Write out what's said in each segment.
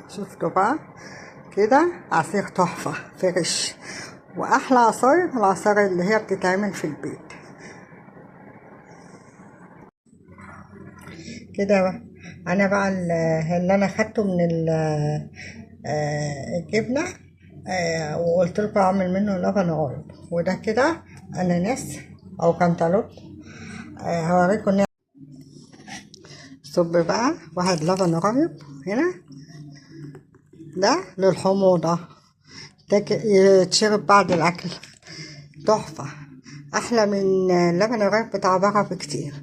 شفتوا بقى كده عصير تحفة فريش، واحلى عصاير العصاير اللي هي بتتعمل في البيت كده بقى. انا بقى اللي انا خدته من الجبنة، وقلت لكم اعمل منه لبن غرب، وده كده اناناس او كانتالوب. هوريكم. صب بقى واحد لبن غرب هنا، ده للحموضة، ده يتشرب بعد الأكل، تحفة، أحلى من لبن الرايب بتاع بره بكتير.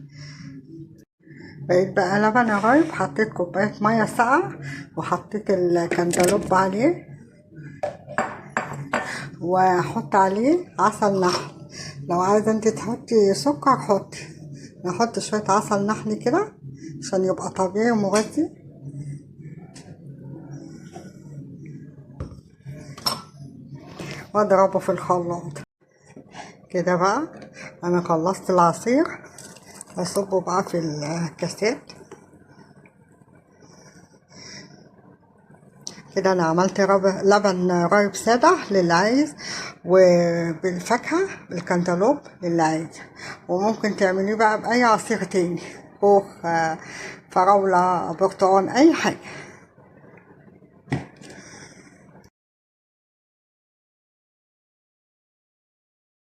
بقيت بقى لبن الرايب، حطيت كوباية مية ساقعة وحطيت الكنتالوب عليه، وأحط عليه عسل نحل. لو عايزة انت تحطي سكر حطي، نحط شوية عسل نحل كده عشان يبقى طبيعي ومغذي. واضربه في الخلاط كده بقى. انا خلصت العصير، اصبه بقى في الكاسات كده. انا عملت لبن رايب ساده للي عايز، وبالفاكهه بالكنتالوب للي عايز، وممكن تعمليه بقى باي عصير تاني، خوخ، فراوله، برتقال، اي حاجه.